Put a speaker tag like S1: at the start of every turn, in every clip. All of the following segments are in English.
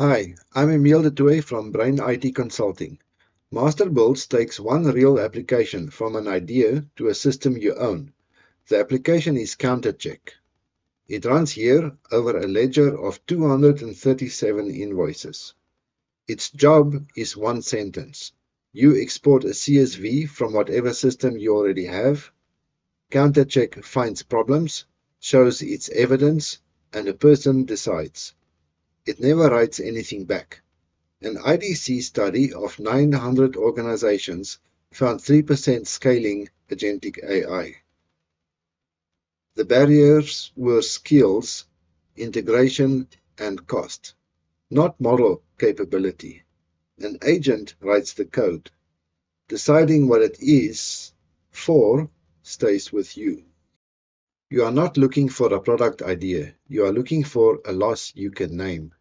S1: Hi, I'm Emile de Tooy from Brain IT Consulting. Master Builds takes one real application from an idea to a system you own. The application is CounterCheck. It runs here over a ledger of 237 invoices. Its job is one sentence. You export a CSV from whatever system you already have. CounterCheck finds problems, shows its evidence, and a person decides. It never writes anything back. An IDC study of 900 organizations found 3% scaling agentic AI. The barriers were skills, integration, and cost, not model capability. An agent writes the code. Deciding what it is for stays with you. You are not looking for a product idea. You are looking for a loss you can name.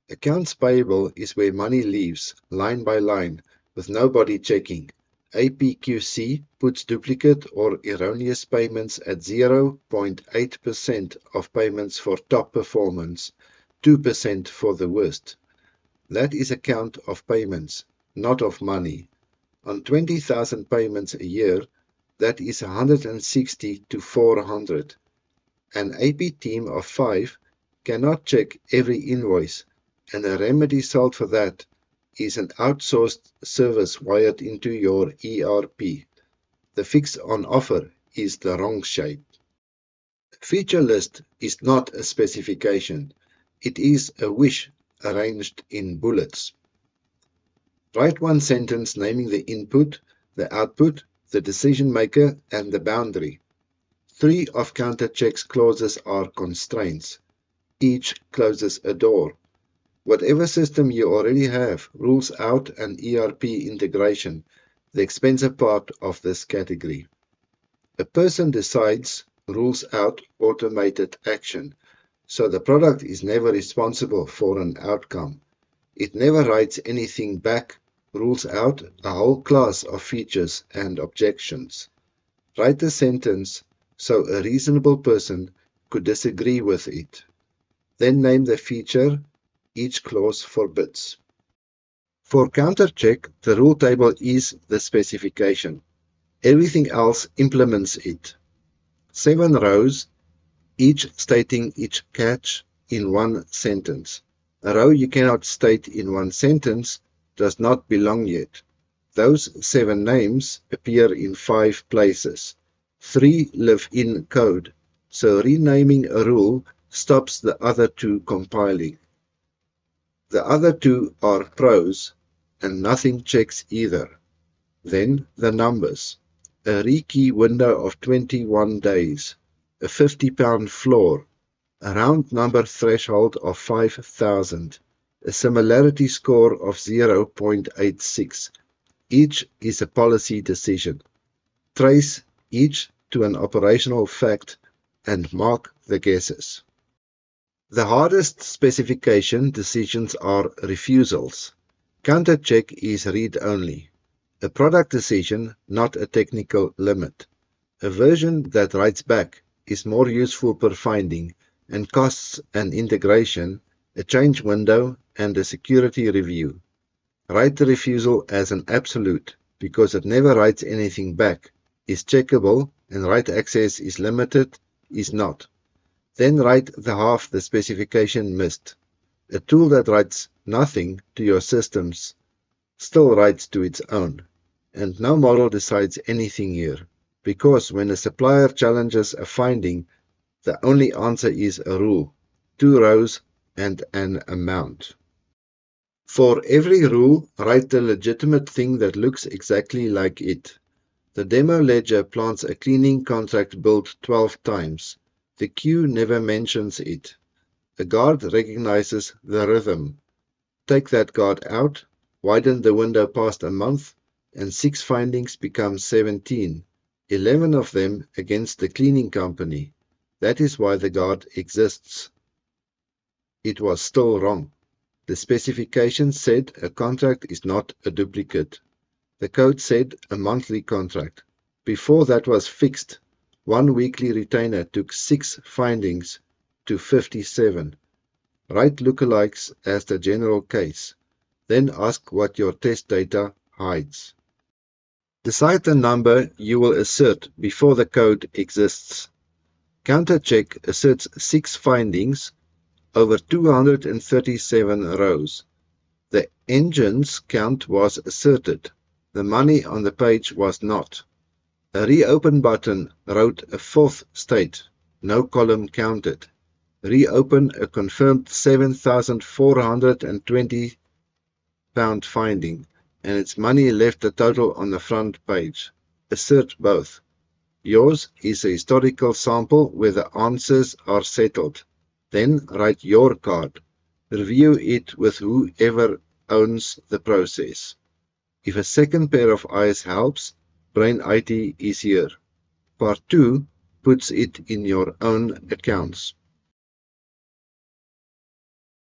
S1: Accounts payable is where money leaves, line by line, with nobody checking. APQC puts duplicate or erroneous payments at 0.8% of payments for top performance, 2% for the worst. That is a count of payments, not of money. On 20,000 payments a year, that is 160 to 400. An AP team of 5 cannot check every invoice, and a remedy solved for that is an outsourced service wired into your ERP. The fix on offer is the wrong shape. A feature list is not a specification. It is a wish arranged in bullets. Write one sentence naming the input, the output, the decision maker, and the boundary. 3 of CounterCheck's clauses are constraints. Each closes a door. Whatever system you already have rules out an ERP integration, the expensive part of this category. A person decides rules out automated action, so the product is never responsible for an outcome. It never writes anything back, rules out a whole class of features and objections. Write a sentence so a reasonable person could disagree with it. Then name the feature each clause forbids. For CounterCheck, the rule table is the specification. Everything else implements it. 7 rows, each stating each catch in one sentence. A row you cannot state in one sentence does not belong yet. Those 7 names appear in 5 places. 3 live in code, so renaming a rule stops the other 2 compiling. The other 2 are pros, and nothing checks either. Then the numbers. A rekey window of 21 days, a £50 floor, a round number threshold of 5,000, a similarity score of 0.86. Each is a policy decision. Trace each to an operational fact and mark the guesses. The hardest specification decisions are refusals. CounterCheck is read-only. A product decision, not a technical limit. A version that writes back is more useful per finding and costs an integration, a change window, and a security review. Write the refusal as an absolute because it never writes anything back, is checkable, and write access is limited, is not. Then write the half the specification missed. A tool that writes nothing to your systems still writes to its own. And no model decides anything here, because when a supplier challenges a finding, the only answer is a rule, 2 rows and an amount. For every rule, write the legitimate thing that looks exactly like it. The demo ledger plants a cleaning contract built 12 times. The queue never mentions it. A guard recognizes the rhythm. Take that guard out, widen the window past a month, and 6 findings become 17, 11 of them against the cleaning company. That is why the guard exists. It was still wrong. The specification said a contract is not a duplicate. The code said a monthly contract. Before that was fixed, one weekly retainer took 6 findings to 57. Write lookalikes as the general case. Then ask what your test data hides. Decide the number you will assert before the code exists. CounterCheck asserts 6 findings over 237 rows. The engine's count was asserted. The money on the page was not. A reopen button wrote a 4th state, no column counted. Reopen a confirmed £7,420 finding, and its money left the total on the front page. Assert both. Yours is a historical sample where the answers are settled. Then write your card. Review it with whoever owns the process. If a second pair of eyes helps, Brain IT is here. Part 2 puts it in your own accounts.